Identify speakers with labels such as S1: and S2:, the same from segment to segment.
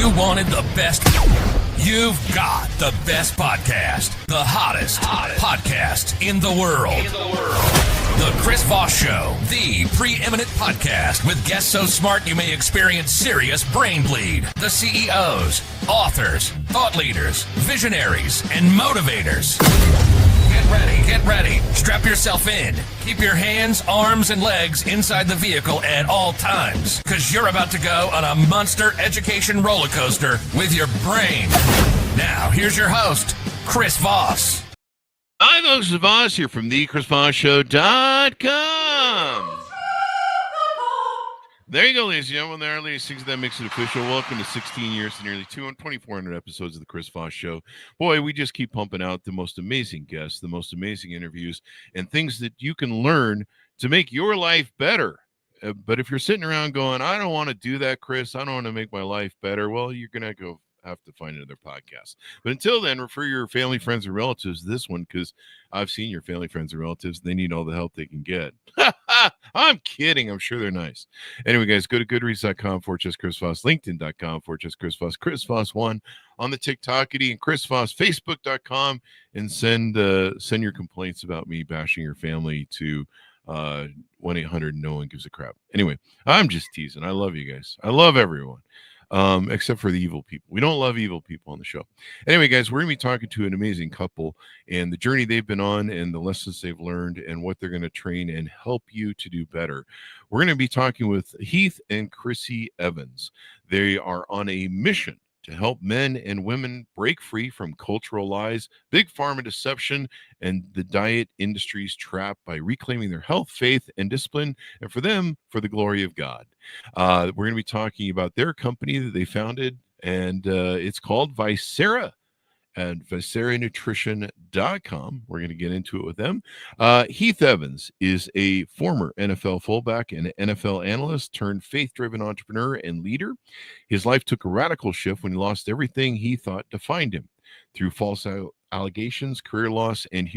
S1: You wanted the best. You've got the best podcast. The hottest podcast in the world. The Chris Voss Show, the preeminent podcast with guests so smart you may experience serious brain bleed. The CEOs, authors, thought leaders, visionaries, and motivators. Get ready. Strap yourself in. Keep your hands, arms, and legs inside the vehicle at all times, because you're about to go on a monster education roller coaster with your brain. Now, here's your host, Chris Voss.
S2: Hi, folks. This is Voss here from thechrisvossshow.com. There you go, ladies and gentlemen. There are ladies things that makes it official. Welcome to 16 years to nearly 2,400 episodes of the Chris Voss Show. Boy, we just keep pumping out the most amazing guests, the most amazing interviews, and things that you can learn to make your life better. But if you're sitting around going, I don't want to do that, Chris, I don't want to make my life better, well, you're going to have to find another podcast. But until then, refer your family, friends, and relatives to this one, because I've seen your family, friends, and relatives. They need all the help they can get. I'm kidding. I'm sure they're nice. Anyway, guys, go to goodreads.com/Chris Voss, LinkedIn.com/Chris Voss, Chris Voss 1 on the TikTokity, and Chris Voss, Facebook.com, and send your complaints about me bashing your family to 1-800 no one gives a crap. Anyway, I'm just teasing. I love you guys. I love everyone. Except for the evil people. We don't love evil people on the show. Anyway, guys, we're going to be talking to an amazing couple and the journey they've been on and the lessons they've learned and what they're going to train and help you to do better. We're going to be talking with Heath and Chrissy Evans. They are on a mission to help men and women break free from cultural lies, big pharma deception, and the diet industry's trap by reclaiming their health, faith, and discipline, and for them, for the glory of God. We're going to be talking about their company that they founded, and it's called Vicera at ViceraNutrition.com. We're going to get into it with them. Heath Evans is a former NFL fullback and NFL analyst turned faith-driven entrepreneur and leader. His life took a radical shift when he lost everything he thought defined him. Through false allegations, career loss, and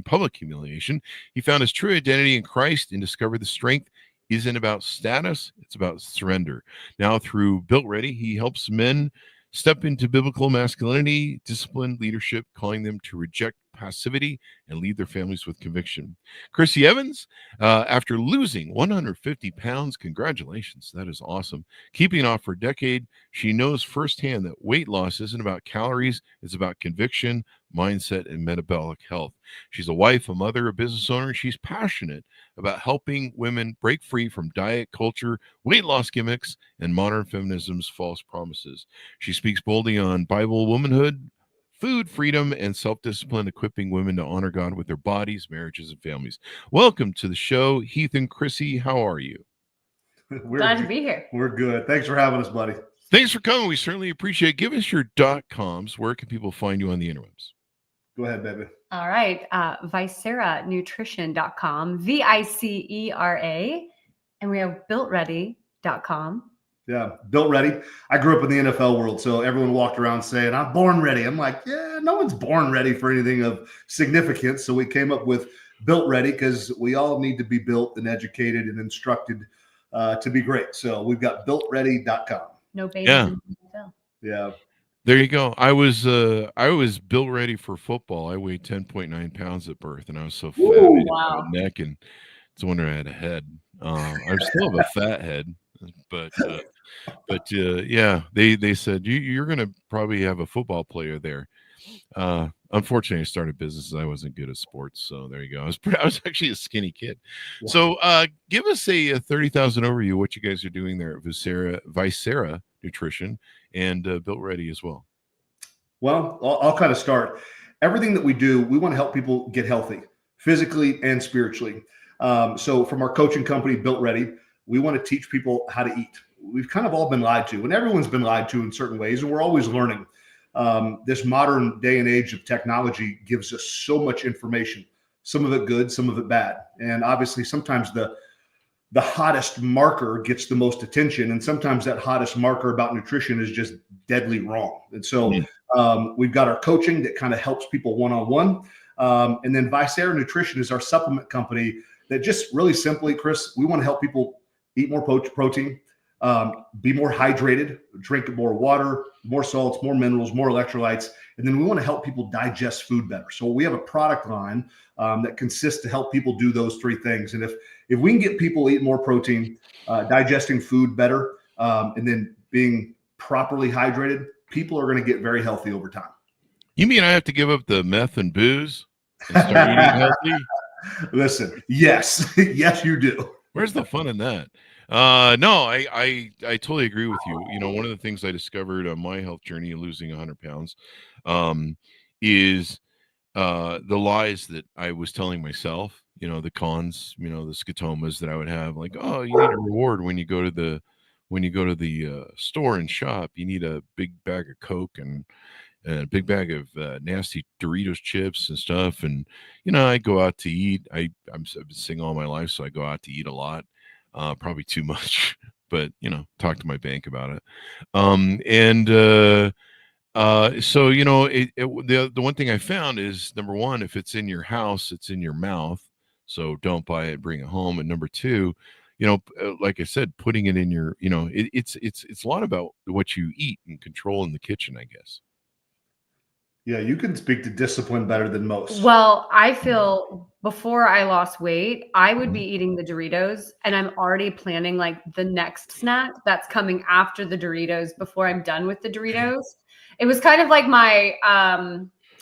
S2: public humiliation, he found his true identity in Christ and discovered the strength isn't about status, it's about surrender. Now, through Built Ready, he helps men step into biblical masculinity, disciplined leadership, calling them to reject passivity and lead their families with conviction. Chrissy Evans, after losing 150 pounds, congratulations, that is awesome. Keeping off for a decade, she knows firsthand that weight loss isn't about calories, it's about conviction, mindset, and metabolic health. She's a wife, a mother, a business owner, and she's passionate about helping women break free from diet culture, weight loss gimmicks, and modern feminism's false promises. She speaks boldly on Bible womanhood, food, freedom, and self-discipline, equipping women to honor God with their bodies, marriages, and families. Welcome to the show, Heath and Chrissy. How are you?
S3: Glad to be here.
S4: We're good. Thanks for having us, buddy.
S2: Thanks for coming. We certainly appreciate it. Give us your .coms. Where can people find you on the interwebs?
S4: Go ahead, baby.
S3: All right. ViceraNutrition.com, VICERA, and we have BuiltReady.com.
S4: Yeah, Built Ready. I grew up in the NFL world, so everyone walked around saying, I'm born ready. I'm like, yeah, no one's born ready for anything of significance. So we came up with Built Ready because we all need to be built and educated and instructed to be great. So we've got BuiltReady.com.
S3: No baby.
S4: Yeah.
S2: There you go. I was built ready for football. I weighed 10.9 pounds at birth, and I was so fat.
S3: Ooh, wow.
S2: My neck, and it's a wonder I had a head. I still have a fat head, but yeah, they said you're going to probably have a football player there. Unfortunately, I started businesses. I wasn't good at sports, so there you go. I was actually a skinny kid. Wow. So give us a 30,000 overview of what you guys are doing there at Vicera Nutrition and Built Ready as well.
S4: Well, I'll kind of start. Everything that we do, we want to help people get healthy, physically and spiritually. So from our coaching company, Built Ready, we want to teach people how to eat. We've kind of all been lied to, and everyone's been lied to in certain ways, and we're always learning. This modern day and age of technology gives us so much information, some of it good, some of it bad. And obviously sometimes the hottest marker gets the most attention, and sometimes that hottest marker about nutrition is just deadly wrong. And so we've got our coaching that kind of helps people one-on-one. And then Vicera Nutrition is our supplement company that just really simply, Chris, we want to help people eat more protein, Be more hydrated, drink more water, more salts, more minerals, more electrolytes. And then we want to help people digest food better. So we have a product line that consists to help people do those three things. And if we can get people eating more protein, digesting food better, and then being properly hydrated, people are going to get very healthy over time.
S2: You mean I have to give up the meth and booze and start eating healthy?
S4: Listen, yes, yes, you do.
S2: Where's the fun in that? No, I totally agree with you. You know, one of the things I discovered on my health journey of losing 100 pounds is the lies that I was telling myself, you know, the cons, you know, the scotomas that I would have, like, oh, you need a reward when you go to the store and shop. You need a big bag of Coke and a big bag of nasty Doritos chips and stuff. And, you know, I go out to eat. I've been single all my life, so I go out to eat a lot, probably too much, but, you know, talk to my bank about it. So, you know, the one thing I found is, number one, if it's in your house, it's in your mouth. So don't buy it, bring it home. And number two, you know, like I said, putting it in your, you know, it's a lot about what you eat and control in the kitchen, I guess.
S4: Yeah, you can speak to discipline better than most.
S3: Well, I feel before I lost weight, I would be eating the Doritos, and I'm already planning like the next snack that's coming after the Doritos before I'm done with the Doritos. It was kind of like my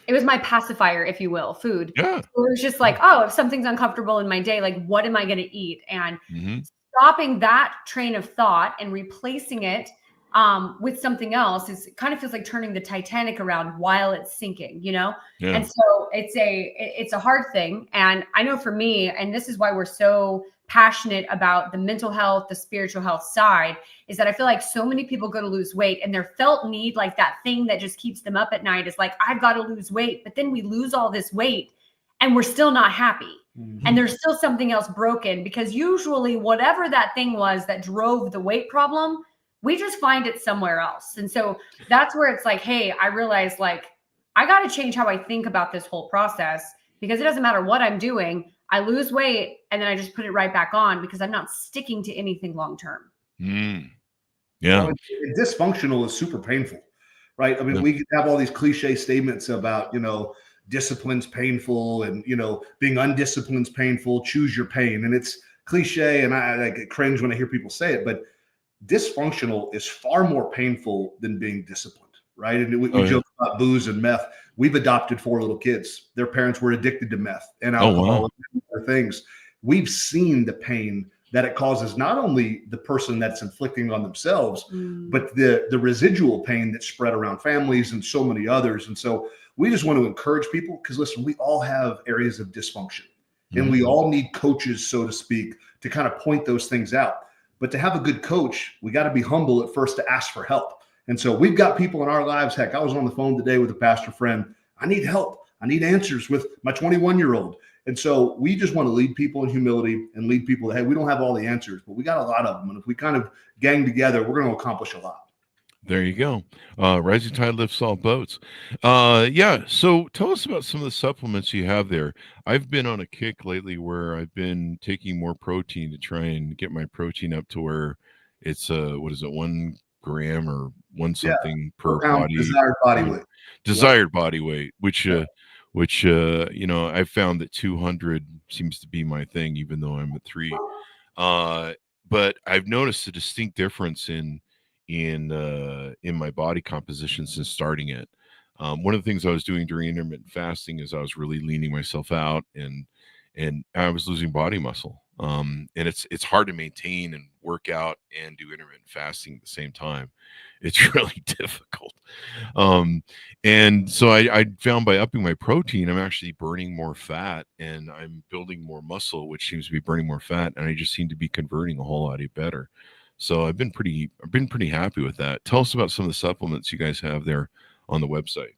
S3: it was my pacifier, if you will, food.
S2: Yeah.
S3: So it was just like, oh, if something's uncomfortable in my day, like what am I going to eat? And stopping that train of thought and replacing it with something else it kind of feels like turning the Titanic around while it's sinking, you know?
S2: Yeah.
S3: And so it's a hard thing. And I know for me, and this is why we're so passionate about the mental health, the spiritual health side, is that I feel like so many people go to lose weight and their felt need, like that thing that just keeps them up at night, is like, I've got to lose weight. But then we lose all this weight and we're still not happy. And there's still something else broken, because usually whatever that thing was that drove the weight problem, we just find it somewhere else. And so that's where it's like, hey, I realized like, I got to change how I think about this whole process, because it doesn't matter what I'm doing. I lose weight and then I just put it right back on, because I'm not sticking to anything long-term.
S2: Yeah.
S4: Well, dysfunctional is super painful, right? I mean, we could have all these cliche statements about, you know, discipline's painful and, you know, being undisciplined's painful, choose your pain. And it's cliche. And I like cringe when I hear people say it, but dysfunctional is far more painful than being disciplined, right? And we joke about booze and meth. We've adopted 4 little kids. Their parents were addicted to meth and alcohol and other things. We've seen the pain that it causes, not only the person that's inflicting on themselves, but the residual pain that's spread around families and so many others. And so we just want to encourage people, because listen, we all have areas of dysfunction and we all need coaches, so to speak, to kind of point those things out. But to have a good coach, we got to be humble at first to ask for help. And so we've got people in our lives. Heck, I was on the phone today with a pastor friend. I need help. I need answers with my 21-year-old. And so we just want to lead people in humility and lead people that, hey, we don't have all the answers, but we got a lot of them. And if we kind of gang together, we're going to accomplish a lot.
S2: There you go. Rising tide lifts all boats. Yeah. So tell us about some of the supplements you have there. I've been on a kick lately where I've been taking more protein to try and get my protein up to where it's 1 gram or one something per body.
S4: Desired body weight.
S2: Desired body weight, which you know, I found that 200 seems to be my thing, even though I'm at 3. But I've noticed a distinct difference in my body composition since starting it. One of the things I was doing during intermittent fasting is I was really leaning myself out and I was losing body muscle. And it's hard to maintain and work out and do intermittent fasting at the same time. It's really difficult. And so I found by upping my protein, I'm actually burning more fat and I'm building more muscle, which seems to be burning more fat. And I just seem to be converting a whole lot better. So I've been pretty happy with that. Tell us about some of the supplements you guys have there on the website.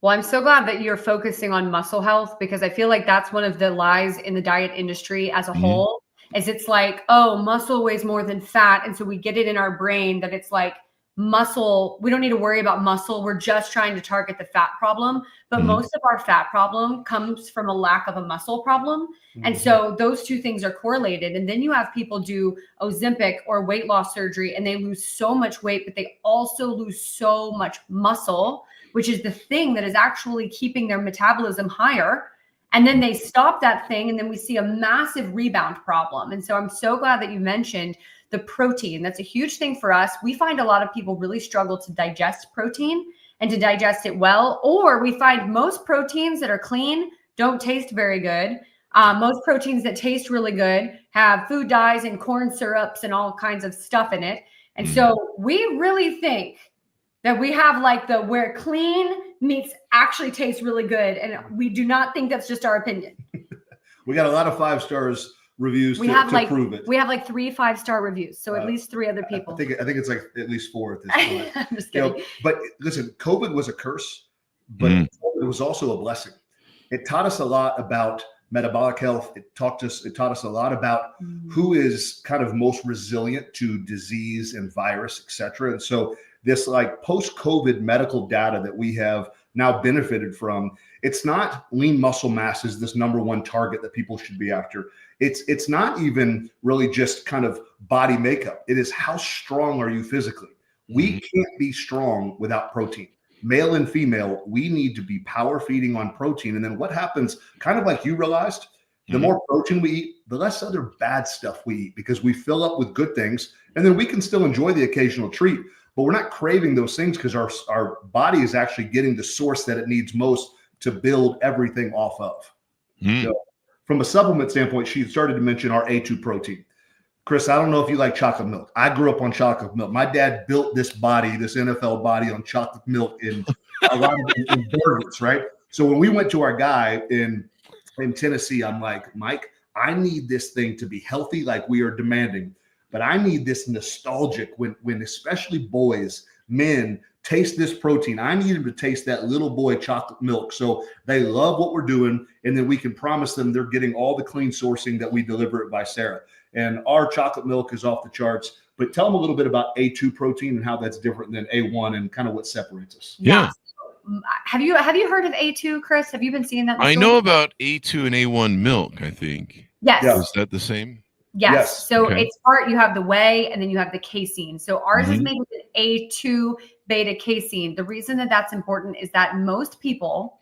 S3: Well, I'm so glad that you're focusing on muscle health, because I feel like that's one of the lies in the diet industry as a whole, is it's like, oh, muscle weighs more than fat. And so we get it in our brain that it's like muscle. We don't need to worry about muscle. We're just trying to target the fat problem. But most of our fat problem comes from a lack of a muscle problem. And so those two things are correlated. And then you have people do Ozempic or weight loss surgery and they lose so much weight, but they also lose so much muscle, which is the thing that is actually keeping their metabolism higher. And then they stop that thing. And then we see a massive rebound problem. And so I'm so glad that you mentioned the protein. That's a huge thing for us. We find a lot of people really struggle to digest protein and to digest it well, or we find most proteins that are clean don't taste very good. Most proteins that taste really good have food dyes and corn syrups and all kinds of stuff in it. And so we really think that we have like where clean meats actually taste really good. And we do not think that's just our opinion.
S4: We got a lot of 5 stars reviews to prove it.
S3: We have like 3 5-star reviews. So at least 3 other people.
S4: I think it's like at least 4 at this point.
S3: I'm just kidding.
S4: You know, but listen, COVID was a curse, but it was also a blessing. It taught us a lot about metabolic health. It taught us a lot about who is kind of most resilient to disease and virus, et cetera. And so this like post-COVID medical data that we have now benefited from, it's not lean muscle mass is this number one target that people should be after. It's not even really just kind of body makeup. It is how strong are you physically? We can't be strong without protein. Male and female, we need to be power feeding on protein. And then what happens, kind of like you realized, the more protein we eat, the less other bad stuff we eat because we fill up with good things. And then we can still enjoy the occasional treat, but we're not craving those things because our body is actually getting the source that it needs most to build everything off of. So from a supplement standpoint, she started to mention our A2 protein. Chris, I don't know if you like chocolate milk. I grew up on chocolate milk. My dad built this body, this NFL body on chocolate milk in a lot of burgers, right? So when we went to our guy in Tennessee, I'm like, Mike, I need this thing to be healthy like we are demanding, but I need this nostalgic when especially boys, men, taste this protein. I need them to taste that little boy chocolate milk. So they love what we're doing. And then we can promise them they're getting all the clean sourcing that we deliver at Vicera. And our chocolate milk is off the charts. But tell them a little bit about A2 protein and how that's different than A1 and kind of what separates us.
S3: Yeah. Have you heard of A2, Chris? Have you been seeing that?
S2: I know about A2 and A1 milk, I think.
S3: Yes.
S2: Is that the same?
S3: Yes. So it's you have the whey and then you have the casein. So ours is made with an A2 beta casein. The reason that that's important is that most people,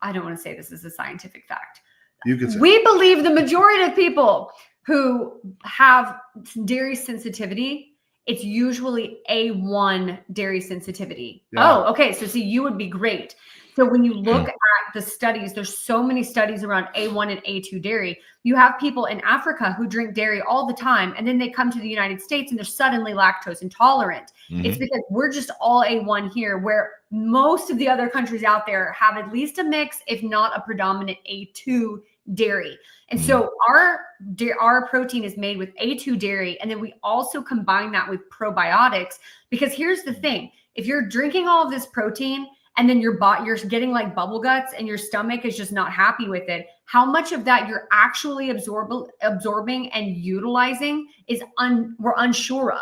S3: I don't want to say this is a scientific fact.
S4: You can say. We
S3: believe the majority of people who have dairy sensitivity, it's usually A1 dairy sensitivity. Yeah. Oh, okay. So see, you would be great. So when you look at the studies, there's so many studies around A1 and A2 dairy. You have people in Africa who drink dairy all the time, and then they come to the United States and they're suddenly lactose intolerant. It's because we're just all A1 here, where most of the other countries out there have at least a mix, if not a predominant A2 dairy. And so our protein is made with A2 dairy, and then we also combine that with probiotics, because here's the thing. If you're drinking all of this protein and then you're getting like bubble guts and your stomach is just not happy with it, how much of that you're actually absorbing and utilizing is we're unsure of.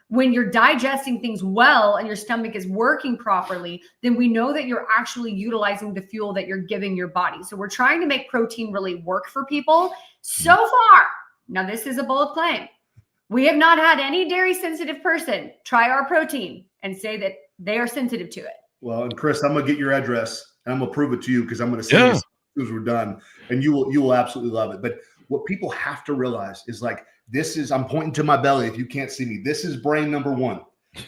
S3: When you're digesting things well and your stomach is working properly, then we know that you're actually utilizing the fuel that you're giving your body. So we're trying to make protein really work for people. So far, now this is a bold claim, we have not had any dairy sensitive person try our protein and say that they are sensitive to it.
S4: Well, and Chris, I'm going to get your address and I'm going to prove it to you because I'm going to say this as soon as we're done, and you will absolutely love it. But what people have to realize is like, I'm pointing to my belly. If you can't see me, this is brain number one.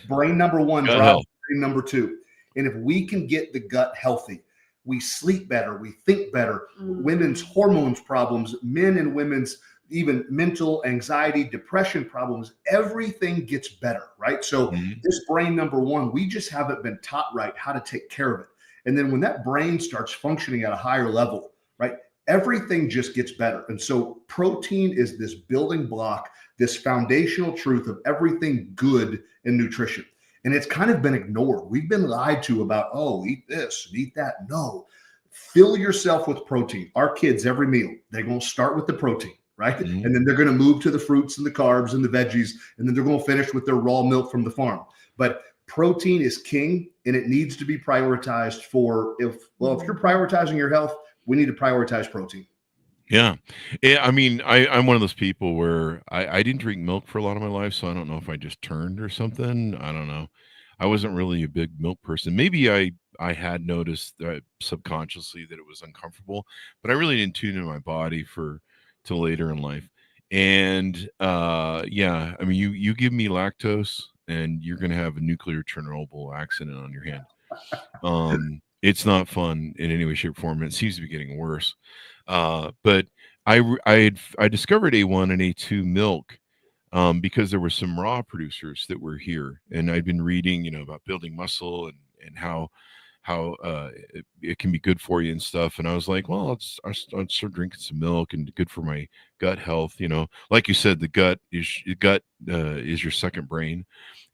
S4: Brain number one drives brain number two. And if we can get the gut healthy, we sleep better, we think better. Women's hormones problems, men and women's even mental anxiety, depression problems, everything gets better, right? So this brain number one, we just haven't been taught right how to take care of it. And then when that brain starts functioning at a higher level, right, everything just gets better. And so protein is this building block, this foundational truth of everything good in nutrition. And it's kind of been ignored. We've been lied to about, eat this, eat that. No, fill yourself with protein. Our kids, every meal, they're going to start with the protein. right?
S2: Mm-hmm.
S4: And then they're going to move to the fruits and the carbs and the veggies, and then they're going to finish with their raw milk from the farm. But protein is king, and it needs to be prioritized if you're prioritizing your health, we need to prioritize protein.
S2: Yeah. I mean, I'm one of those people where I didn't drink milk for a lot of my life, so I don't know if I just turned or something. I don't know. I wasn't really a big milk person. Maybe I had noticed that subconsciously that it was uncomfortable, but I really didn't tune into my body till later in life. And yeah, I mean, you give me lactose and you're going to have a nuclear Chernobyl accident on your hand. It's not fun in any way, shape, or form. And it seems to be getting worse. But I discovered A1 and A2 milk because there were some raw producers that were here, and I'd been reading, about building muscle and how it can be good for you and stuff. And I was like, well, I'll start drinking some milk and good for my gut health. Like you said, the gut is your second brain.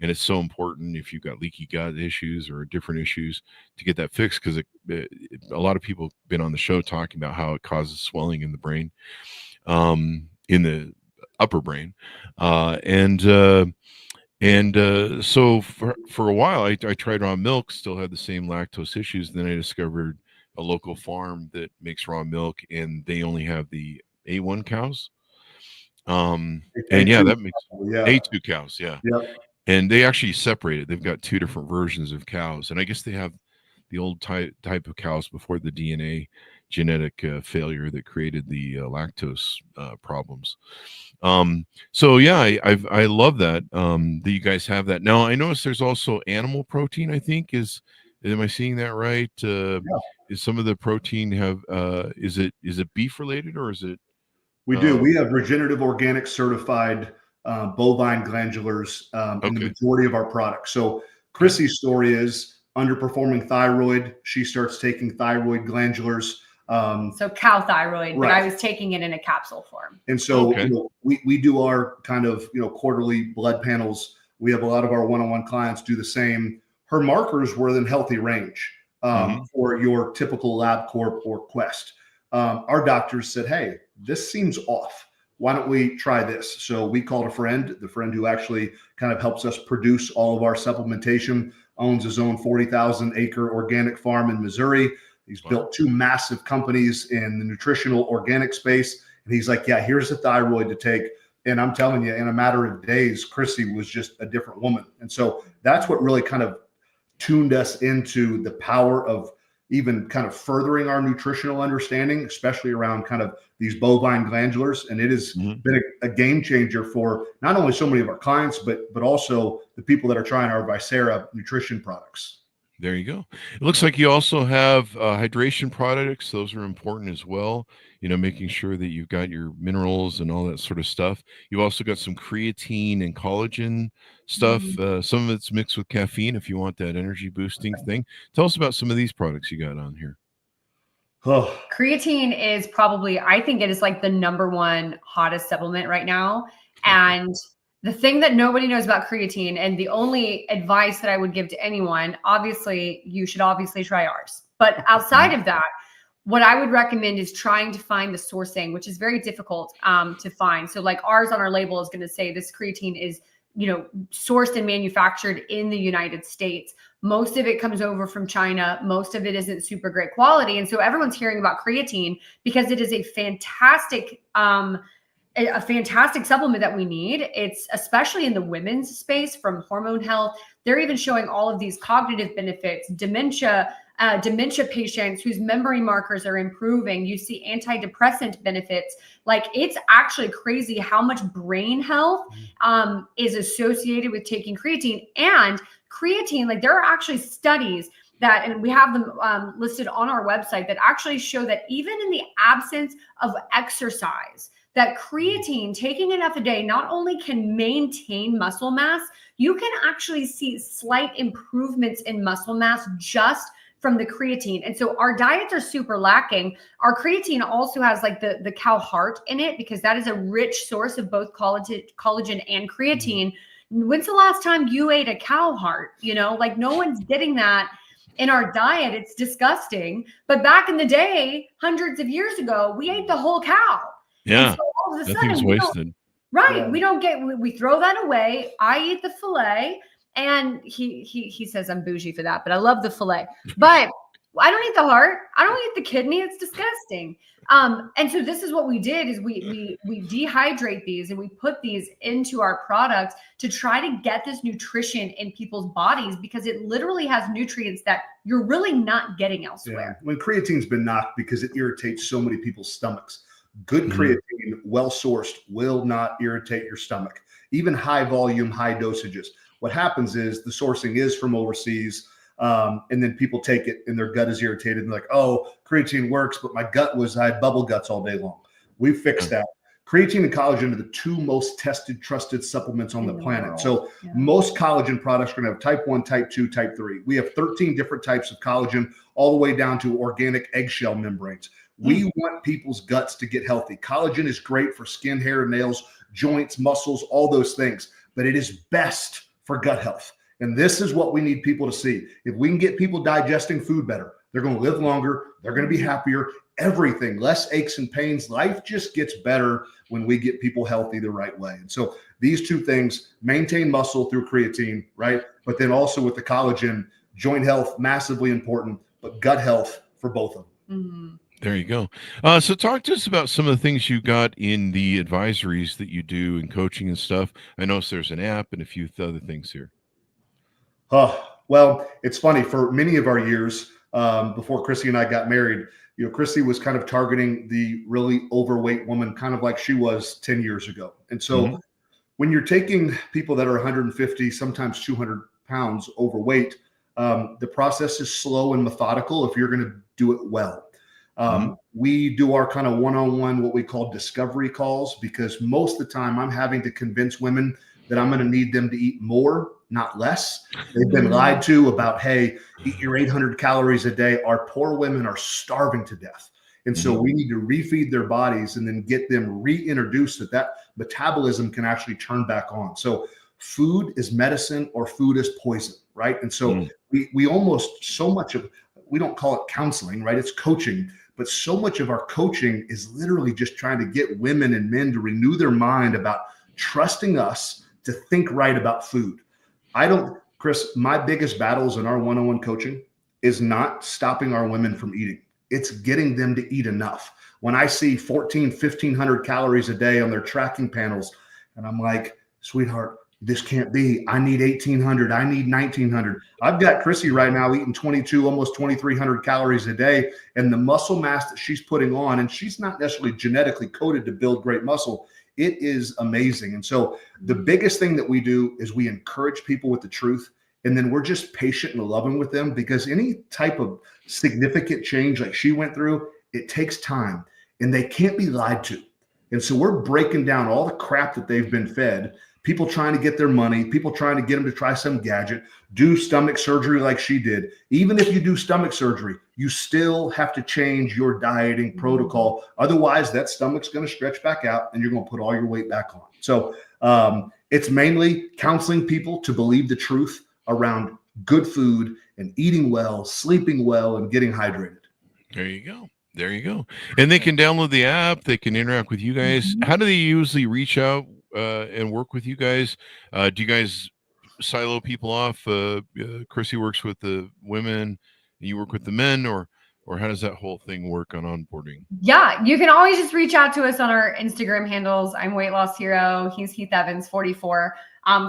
S2: And it's so important if you've got leaky gut issues or different issues to get that fixed, because a lot of people have been on the show talking about how it causes swelling in the brain, in the upper brain. So for a while, I tried raw milk, still had the same lactose issues. Then I discovered a local farm that makes raw milk, and they only have the A1 cows. And yeah, that makes A2 cows. Yeah. And they actually separate it. They've got two different versions of cows. And I guess they have the old type of cows before the DNA genetic failure that created the lactose problems. So yeah, I love that that you guys have that. Now I notice there's also animal protein, I think. Am I seeing that right? Is some of the protein is it beef related, or is it?
S4: We do. We have regenerative organic certified bovine glandulars in the majority of our products. So Chrissy's story is underperforming thyroid. She starts taking thyroid glandulars.
S3: So cow thyroid, right. But I was taking it in a capsule form.
S4: And so we do our kind of quarterly blood panels. We have a lot of our one-on-one clients do the same. Her markers were in healthy range for your typical LabCorp or Quest. Our doctors said, hey, this seems off. Why don't we try this? So we called a friend, the friend who actually kind of helps us produce all of our supplementation, owns his own 40,000 acre organic farm in Missouri. He's built two massive companies in the nutritional organic space. And he's like, yeah, here's a thyroid to take. And I'm telling you, in a matter of days, Chrissy was just a different woman. And so that's what really kind of tuned us into the power of even kind of furthering our nutritional understanding, especially around kind of these bovine glandulars. And it has been a game changer for not only so many of our clients, but also the people that are trying our Visera nutrition products.
S2: There you go. It looks like you also have hydration products. Those are important as well. Making sure that you've got your minerals and all that sort of stuff. You've also got some creatine and collagen stuff. Some of it's mixed with caffeine if you want that energy boosting thing. Tell us about some of these products you got on here.
S3: Creatine is probably, I think it is like the #1 hottest supplement right now. And the thing that nobody knows about creatine, and the only advice that I would give to anyone, obviously, you should obviously try ours. But outside of that, what I would recommend is trying to find the sourcing, which is very difficult to find. So like ours on our label is going to say this creatine is, sourced and manufactured in the United States. Most of it comes over from China. Most of it isn't super great quality. And so everyone's hearing about creatine because it is a fantastic supplement that we need. It's especially in the women's space from hormone health. They're even showing all of these cognitive benefits, dementia patients whose memory markers are improving. You see antidepressant benefits. Like, it's actually crazy how much brain health is associated with taking creatine. And creatine, like, there are actually studies that, and we have them listed on our website, that actually show that even in the absence of exercise, that creatine, taking enough a day, not only can maintain muscle mass, you can actually see slight improvements in muscle mass just from the creatine. And so our diets are super lacking. Our creatine also has like the cow heart in it, because that is a rich source of both collagen and creatine. When's the last time you ate a cow heart? Like, no one's getting that in our diet. It's disgusting. But back in the day, hundreds of years ago, we ate the whole cow.
S2: Yeah.
S3: And so all all of a
S2: Nothing's
S3: sudden,
S2: wasted.
S3: right? We throw that away. I eat the filet, and he says I'm bougie for that, but I love the filet. But I don't eat the heart. I don't eat the kidney. It's disgusting. And so this is what we did is we dehydrate these and we put these into our products to try to get this nutrition in people's bodies, because it literally has nutrients that you're really not getting elsewhere.
S4: When creatine's been knocked because it irritates so many people's stomachs, good creatine, well-sourced, will not irritate your stomach. Even high volume, high dosages. What happens is the sourcing is from overseas. And then people take it and their gut is irritated and like, oh, creatine works, but my gut I had bubble guts all day long. We fixed that. Creatine and collagen are the two most tested, trusted supplements on the planet. So most collagen products are going to have type 1, type 2, type 3. We have 13 different types of collagen, all the way down to organic eggshell membranes. We want people's guts to get healthy. Collagen is great for skin, hair, nails, joints, muscles, all those things, but it is best for gut health. And this is what we need people to see. If we can get people digesting food better, they're going to live longer. They're going to be happier. Everything, less aches and pains. Life just gets better when we get people healthy the right way. And so these two things, maintain muscle through creatine, right? But then also with the collagen, joint health, massively important, but gut health for both of them.
S2: There you go. So talk to us about some of the things you got in the advisories that you do and coaching and stuff. I know there's an app and a few other things here.
S4: Well, it's funny. For many of our years before Chrissy and I got married, Chrissy was kind of targeting the really overweight woman, kind of like she was 10 years ago. And so when you're taking people that are 150, sometimes 200 pounds overweight, the process is slow and methodical if you're going to do it well. We do our kind of one-on-one, what we call discovery calls, because most of the time I'm having to convince women that I'm going to need them to eat more, not less. They've been lied to about, hey, eat your 800 calories a day. Our poor women are starving to death. And so we need to refeed their bodies and then get them reintroduced that metabolism can actually turn back on. So food is medicine or food is poison, right? And so we almost so much of, we don't call it counseling, right? It's coaching. But so much of our coaching is literally just trying to get women and men to renew their mind about trusting us to think right about food. Chris, my biggest battles in our one-on-one coaching is not stopping our women from eating. It's getting them to eat enough. When I see 1,500 calories a day on their tracking panels, and I'm like, sweetheart, this can't be. I need 1,800. I need 1,900. I've got Chrissy right now eating 22, almost 2,300 calories a day. And the muscle mass that she's putting on, and she's not necessarily genetically coded to build great muscle, it is amazing. And so the biggest thing that we do is we encourage people with the truth. And then we're just patient and loving with them, because any type of significant change like she went through, it takes time and they can't be lied to. And so we're breaking down all the crap that they've been fed. People trying to get their money, people trying to get them to try some gadget, do stomach surgery like she did. Even if you do stomach surgery, you still have to change your dieting protocol. Otherwise, that stomach's going to stretch back out and you're going to put all your weight back on. So it's mainly counseling people to believe the truth around good food and eating well, sleeping well, and getting hydrated.
S2: There you go. There you go. And they can download the app. They can interact with you guys. How do they usually reach out and work with you guys? Do you guys silo people off? Chrissy works with the women and you work with the men, or how does that whole thing work on onboarding?
S3: Yeah, you can always just reach out to us on our Instagram handles. I'm Weight Loss Hero. He's Heath Evans 44.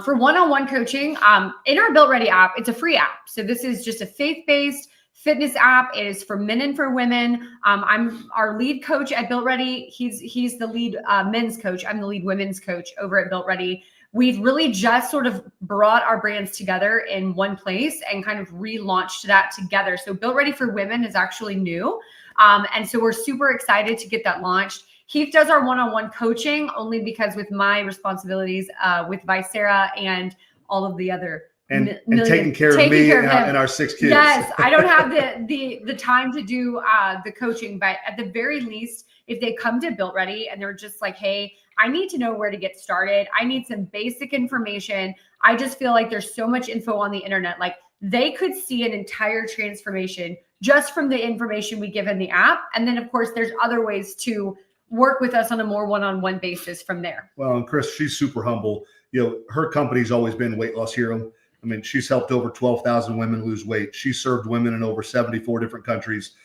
S3: For one-on-one coaching, in our Built Ready app, it's a free app. So this is just a faith-based fitness app. It is for men and for women. I'm our lead coach at Built Ready. He's the lead men's coach. I'm the lead women's coach over at Built Ready. We've really just sort of brought our brands together in one place and kind of relaunched that together. So Built Ready for Women is actually new. And so we're super excited to get that launched. Heath does our one-on-one coaching only because with my responsibilities with Vicera and all of the other
S4: and taking care of me and our 6 kids.
S3: Yes, I don't have the time to do the coaching, but at the very least, if they come to Built Ready and they're just like, hey, I need to know where to get started. I need some basic information. I just feel like there's so much info on the internet. Like they could see an entire transformation just from the information we give in the app. And then of course, there's other ways to work with us on a more one-on-one basis from there.
S4: Well, and Chris, she's super humble. Her company's always been Weight Loss Hero. I mean, she's helped over 12,000 women lose weight. She served women in over 74 different countries.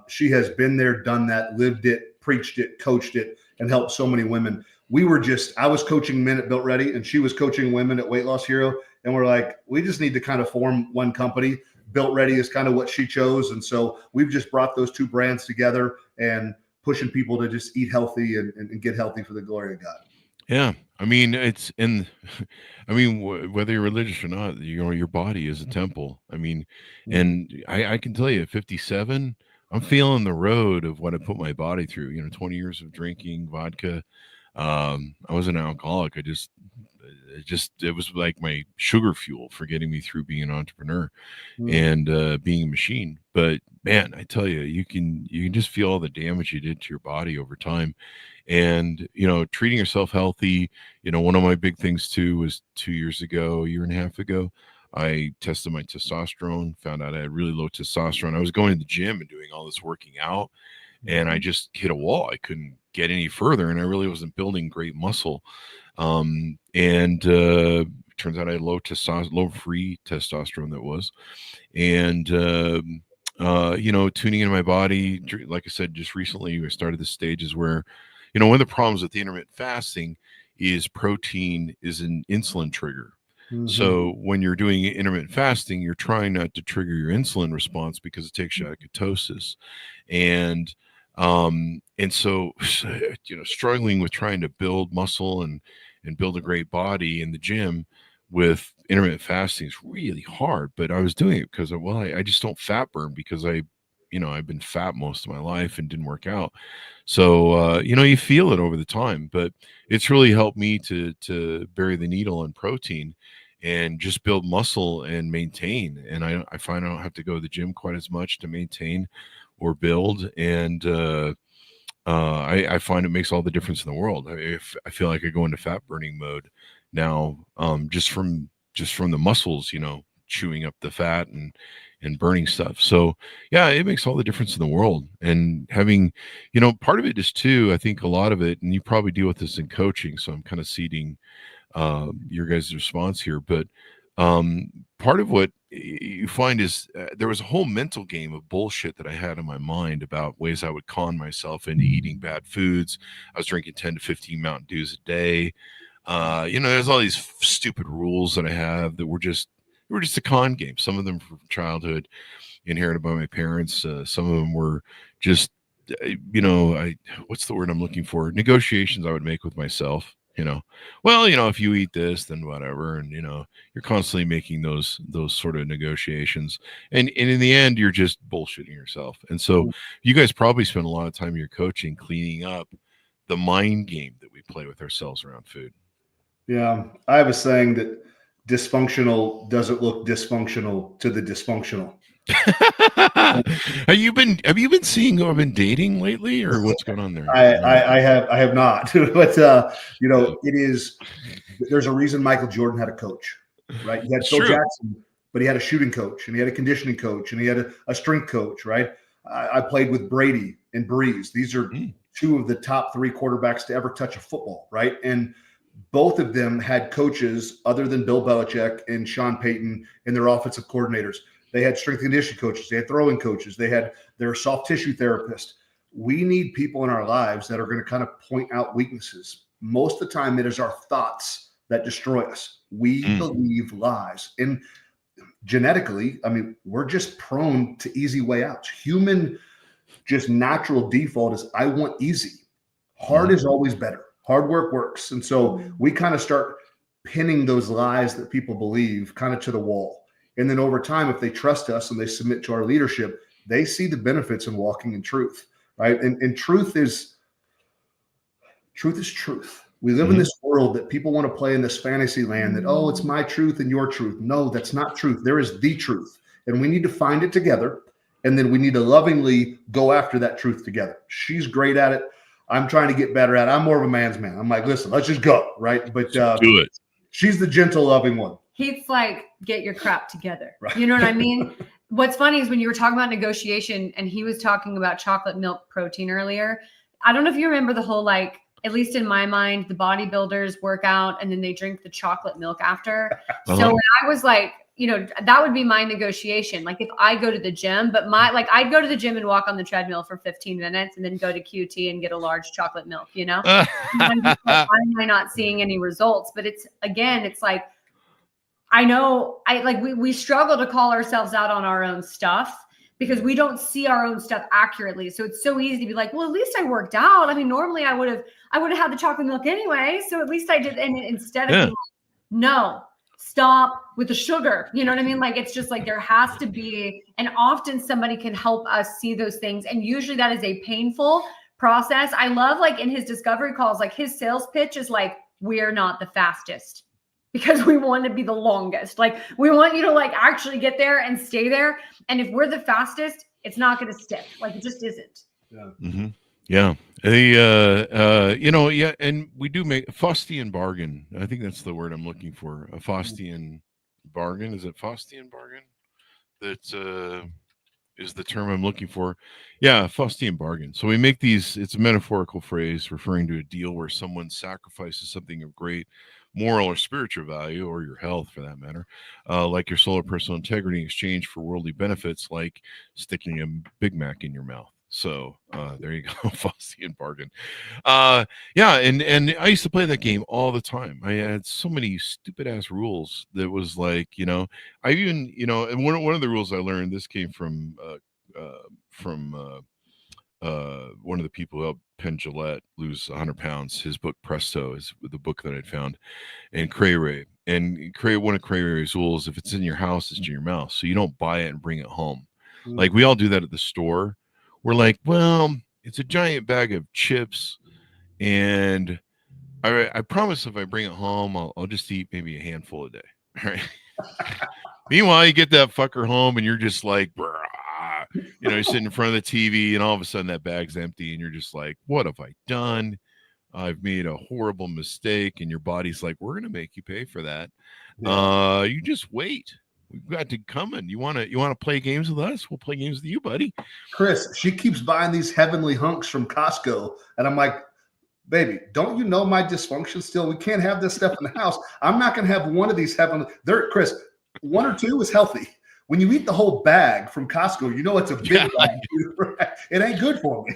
S4: She has been there, done that, lived it, preached it, coached it, and helped so many women. I was coaching men at Built Ready, and she was coaching women at Weight Loss Hero. And we're like, we just need to kind of form one company. Built Ready is kind of what she chose. And so we've just brought those two brands together and pushing people to just eat healthy and get healthy for the glory of God.
S2: Yeah. I mean, whether you're religious or not, your body is a temple. I mean, and I can tell you at 57, I'm feeling the road of what I put my body through, 20 years of drinking vodka. I was an alcoholic. It was like my sugar fuel for getting me through being an entrepreneur and being a machine. But man, I tell you, you can just feel all the damage you did to your body over time. And, treating yourself healthy, one of my big things too was 2 years ago, a year and a half ago, I tested my testosterone, found out I had really low testosterone. I was going to the gym and doing all this working out, and I just hit a wall. I couldn't get any further, and I really wasn't building great muscle. Turns out I had low free testosterone that was. And, tuning into my body, like I said, just recently I started the stages where, one of the problems with the intermittent fasting is protein is an insulin trigger. So when you're doing intermittent fasting, you're trying not to trigger your insulin response because it takes you out of ketosis. And so, struggling with trying to build muscle and build a great body in the gym with intermittent fasting is really hard. But I was doing it because, I just don't fat burn because I've been fat most of my life and didn't work out. So, you feel it over the time, but it's really helped me to bury the needle on protein and just build muscle and maintain. And I find I don't have to go to the gym quite as much to maintain or build. And I find it makes all the difference in the world. I feel like I go into fat burning mode now, just from the muscles, chewing up the fat and burning stuff. So yeah, it makes all the difference in the world. And having, part of it is too, I think a lot of it, and you probably deal with this in coaching, so I'm kind of seeding your guys' response here, but part of what you find is there was a whole mental game of bullshit that I had in my mind about ways I would con myself into eating bad foods. I was drinking 10 to 15 Mountain Dews a day. There's all these stupid rules that I have that were just a con game. Some of them from childhood, inherited by my parents. Some of them were just, what's the word I'm looking for? Negotiations I would make with myself. If you eat this, then whatever. And, you're constantly making those sort of negotiations. And in the end, you're just bullshitting yourself. And so you guys probably spend a lot of time in your coaching cleaning up the mind game that we play with ourselves around food.
S4: Yeah. I have a saying that dysfunctional doesn't look dysfunctional to the dysfunctional.
S2: Have you been seeing who I've been dating lately, or what's going on there?
S4: I have not, but it is. There's a reason Michael Jordan had a coach, right? He had Phil Jackson, but he had a shooting coach, and he had a conditioning coach, and he had a strength coach, right? I played with Brady and Breeze. These are two of the top 3 quarterbacks to ever touch a football, right? And both of them had coaches other than Bill Belichick and Sean Payton and their offensive coordinators. They had strength and conditioning coaches. They had throwing coaches. They had their soft tissue therapist. We need people in our lives that are going to kind of point out weaknesses. Most of the time, it is our thoughts that destroy us. We believe lies. And genetically, we're just prone to easy way outs. Human, just natural default is I want easy. Hard is always better. Hard work works. And so we kind of start pinning those lies that people believe kind of to the wall. And then over time, if they trust us and they submit to our leadership, they see the benefits in walking in truth, right? And truth is truth. We live in this world that people want to play in this fantasy land that, it's my truth and your truth. No, that's not truth. There is the truth. And we need to find it together. And then we need to lovingly go after that truth together. She's great at it. I'm trying to get better at it. I'm more of a man's man. I'm like, listen, let's just go, right? But
S2: do it.
S4: She's the gentle, loving one.
S3: Heath's like, get your crap together.
S4: Right.
S3: You know what I mean? What's funny is when you were talking about negotiation and he was talking about chocolate milk protein earlier, I don't know if you remember the whole, like, at least in my mind, the bodybuilders work out and then they drink the chocolate milk after. So when I was like, you know, that would be my negotiation. Like if I go to the gym, but I'd go to the gym and walk on the treadmill for 15 minutes and then go to QT and get a large chocolate milk, you know? And I'm just like, why am I not seeing any results? But it's like, I know we struggle to call ourselves out on our own stuff because we don't see our own stuff accurately. So it's so easy to be like, well, at least I worked out. I mean, normally I would have had the chocolate milk anyway. So at least I did. And instead of being like, no, stop with the sugar. You know what I mean? Like, it's just like, there has to be, and often somebody can help us see those things. And usually that is a painful process. I love, like, in his discovery calls, like his sales pitch is like, we're not the fastest, because we want to be the longest. Like, we want you to like actually get there and stay there. And if we're the fastest, it's not going to stick. Like, it just isn't.
S4: Yeah.
S2: Mm-hmm. Yeah. And we do make a Faustian bargain. I think that's the word I'm looking for. A Faustian bargain. Is it Faustian bargain? That is the term I'm looking for. Yeah, Faustian bargain. So we make these, it's a metaphorical phrase referring to a deal where someone sacrifices something of great moral or spiritual value, or your health for that matter, like your soul or personal integrity, in exchange for worldly benefits like sticking a Big Mac in your mouth. So there you go, Faustian bargain. Yeah, and I used to play that game all the time. I had so many stupid ass rules that was like, you know, I even, you know, and one of the rules I learned, this came from one of the people who helped Penn Jillette lose 100 pounds. His book Presto is the book that I'd found, and Cray Ray. And one of Cray Ray's rules: if it's in your house, it's in your mouth. So you don't buy it and bring it home. Like we all do that at the store. We're like, well, it's a giant bag of chips, and I promise if I bring it home, I'll just eat maybe a handful a day. Right. Meanwhile, you get that fucker home, and you're just like, bruh. You know, you're sitting in front of the TV, and all of a sudden that bag's empty, and you're just like, what have I done? I've made a horrible mistake. And your body's like, we're going to make you pay for that. Yeah. You just wait. We've got to come in. You want to play games with us? We'll play games with you, buddy.
S4: Chris, she keeps buying these heavenly hunks from Costco. And I'm like, baby, don't you know my dysfunction still? We can't have this stuff in the house. I'm not going to have one of these heavenly. Chris, one or two is healthy. When you eat the whole bag from Costco, you know it's a big bag. It ain't good for me.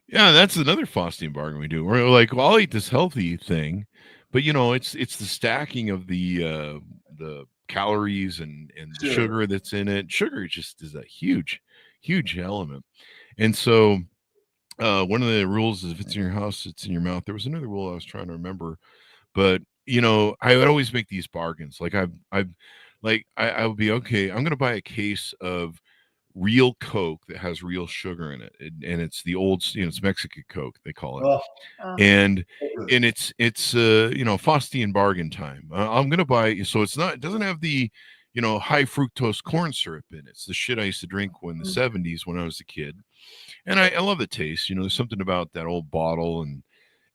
S2: Yeah, that's another Faustian bargain we do. We're like, well, I'll eat this healthy thing, but you know, it's the stacking of the calories and the sugar that's in it. Sugar just is a huge element. And so one of the rules is if it's in your house, it's in your mouth. There was another rule I was trying to remember, but you know, I would always make these bargains. Like I would be, okay, I'm going to buy a case of real Coke that has real sugar in it. And it's the old, you know, it's Mexican Coke, they call it. And it's you know, Faustian bargain time. I'm going to buy, so it doesn't have the, you know, high fructose corn syrup in it. It's the shit I used to drink in the 70s when I was a kid. And I love the taste. You know, there's something about that old bottle and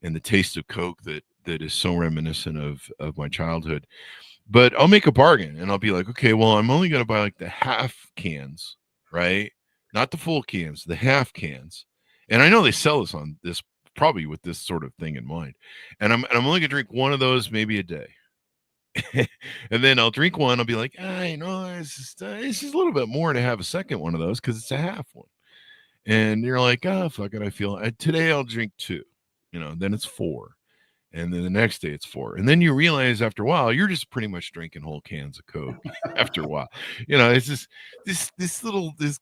S2: the taste of Coke that is so reminiscent of my childhood. But I'll make a bargain and I'll be like, okay, well, I'm only going to buy like the half cans, right? Not the full cans, the half cans. And I know they sell this on this, probably with this sort of thing in mind. And I'm only going to drink one of those maybe a day. And then I'll drink one. I'll be like, you know, it's just a little bit more to have a second one of those because it's a half one. And you're like, oh, fuck it. Today I'll drink 2, you know, then it's 4. And then the next day it's 4. And then you realize after a while, you're just pretty much drinking whole cans of Coke after a while. You know, it's just this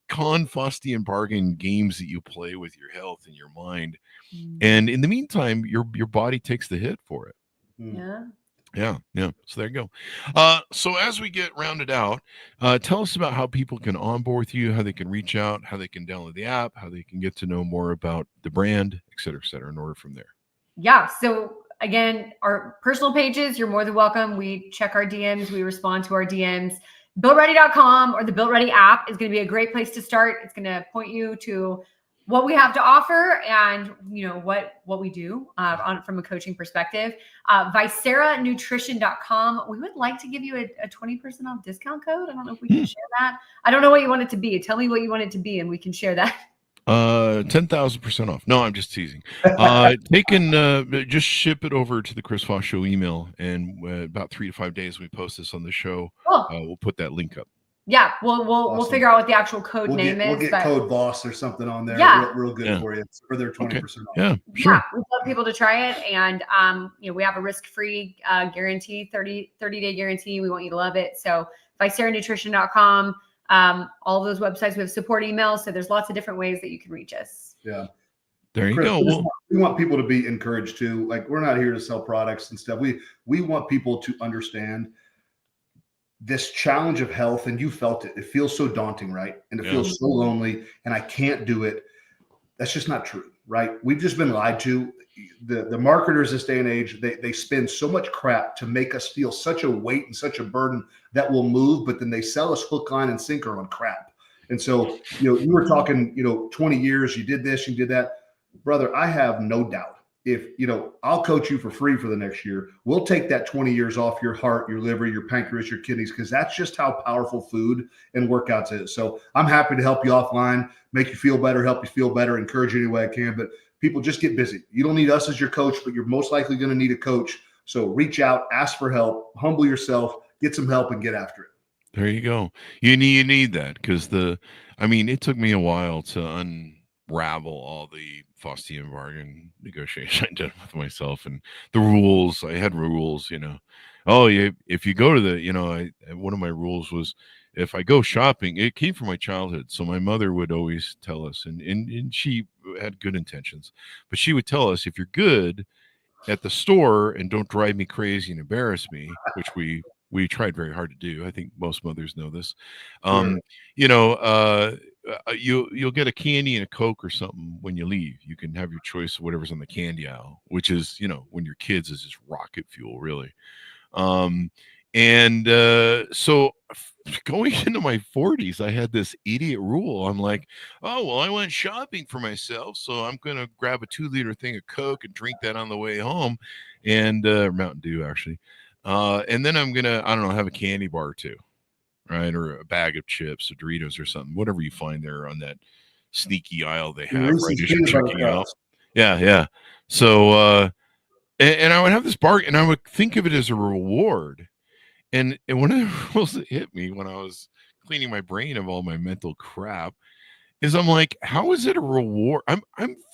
S2: Faustian bargain games that you play with your health and your mind. And in the meantime, your body takes the hit for it. Yeah. So there you go. So as we get rounded out, tell us about how people can onboard with you, how they can reach out, how they can download the app, how they can get to know more about the brand, et cetera, in order from there.
S3: Yeah. So again, our personal pages, you're more than welcome. We check our DMs. We respond to our DMs. BuiltReady.com or the Built Ready app is going to be a great place to start. It's going to point you to what we have to offer and, you know, what we do from a coaching perspective. ViceraNutrition.com. We would like to give you a 20% off discount code. I don't know if we can share that. I don't know what you want it to be. Tell me what you want it to be and we can share that.
S2: 10,000% off. No, I'm just teasing. Just ship it over to the Chris Voss Show email, and about 3 to 5 days we post this on the show.
S3: Cool.
S2: We'll put that link up.
S3: Yeah, we'll
S4: Awesome.
S3: figure out what the actual code name is.
S4: We'll get code Voss or something on there.
S3: Yeah.
S4: Real good for you for their 20% off.
S2: Yeah, sure.
S3: Yeah, we love people to try it, and we have a risk-free guarantee, 30-day guarantee. We want you to love it. So viceranutrition.com, all of those websites, we have support emails. So there's lots of different ways that you can reach us.
S4: Yeah.
S2: There you
S4: Chris,
S2: go.
S4: we want people to be encouraged too. Like, we're not here to sell products and stuff. We want people to understand this challenge of health, and you felt it. It feels so daunting, right? And it feels so lonely, and I can't do it. That's just not true, right? We've just been lied to. The marketers this day and age, they spend so much crap to make us feel such a weight and such a burden that will move, but then they sell us hook, line, and sinker on crap. And so, you were talking, 20 years, you did this, you did that. Brother, I have no doubt. If, I'll coach you for free for the next year. We'll take that 20 years off your heart, your liver, your pancreas, your kidneys, because that's just how powerful food and workouts is. So I'm happy to help you offline, make you feel better, help you feel better, encourage you any way I can. But people, just get busy. You don't need us as your coach, but you're most likely going to need a coach. So reach out, ask for help, humble yourself, get some help, and get after it.
S2: There you go. You need that, because it took me a while to unravel all the Faustian bargain negotiation I did with myself and the rules. I had rules, if you go to one of my rules was, if I go shopping, it came from my childhood. So my mother would always tell us, and she had good intentions, but she would tell us, if you're good at the store and don't drive me crazy and embarrass me, which we tried very hard to do. I think most mothers know this. You'll get a candy and a Coke or something when you leave. You can have your choice of whatever's on the candy aisle, which is, when you're kids, is just rocket fuel, really. So going into my 40s, I had this idiot rule. I'm like, oh, well, I went shopping for myself, so I'm going to grab a 2-liter thing of Coke and drink that on the way home, and Mountain Dew, actually. And then I'm going to, have a candy bar too. Right, or a bag of chips or Doritos or something, whatever you find there on that sneaky aisle they have right as you're checking out. Yeah. So, and I would have this bar, and I would think of it as a reward. And one of the rules that hit me when I was cleaning my brain of all my mental crap is, I'm like, how is it a reward? I'm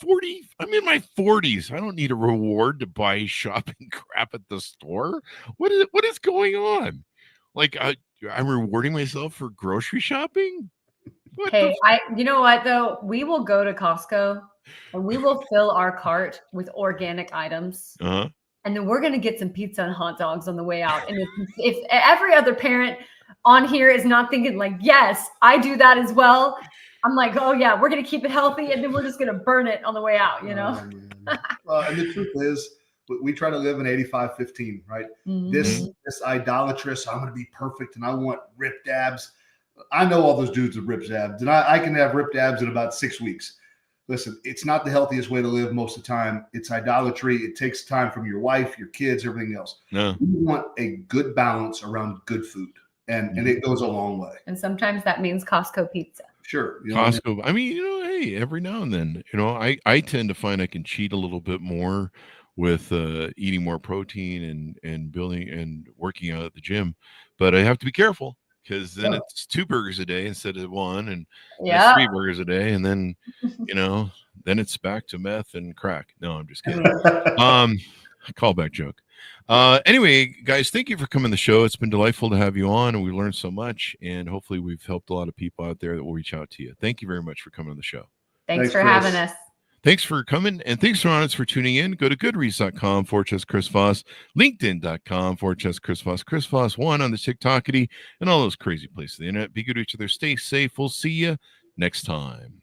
S2: 40. I'm in my 40s. I don't need a reward to buy shopping crap at the store. What is going on? Like, I'm rewarding myself for grocery shopping.
S3: You know what though? We will go to Costco and we will fill our cart with organic items, and then we're gonna get some pizza and hot dogs on the way out. And if every other parent on here is not thinking like, yes, I do that as well, I'm like, oh yeah, we're gonna keep it healthy, and then we're just gonna burn it on the way out.
S4: Well, and the truth is, we try to live in 85-15, right?
S3: Mm-hmm.
S4: This idolatrous, I'm going to be perfect and I want ripped abs. I know all those dudes with ripped abs, and I can have ripped abs in about 6 weeks. Listen, it's not the healthiest way to live most of the time. It's idolatry. It takes time from your wife, your kids, everything else.
S2: No.
S4: We want a good balance around good food, and it goes a long way.
S3: And sometimes that means Costco pizza.
S4: Sure.
S2: Costco. Hey, every now and then, I tend to find I can cheat a little bit more with eating more protein and building and working out at the gym, but I have to be careful, because then it's 2 burgers a day instead of 1, and 3 burgers a day, and then then it's back to meth and crack. No, I'm just kidding. Callback joke. Anyway, guys, thank you for coming to the show. It's been delightful to have you on, and we learned so much, and hopefully we've helped a lot of people out there that will reach out to you. Thank you very much for coming on the show.
S3: Thanks for having us.
S2: Thanks for coming, and thanks, audience, for tuning in. Go to goodreads.com/Chris Voss, LinkedIn.com/Chris Voss, Chris Voss 1 on the TikTokity, and all those crazy places on the internet. Be good to each other. Stay safe. We'll see you next time.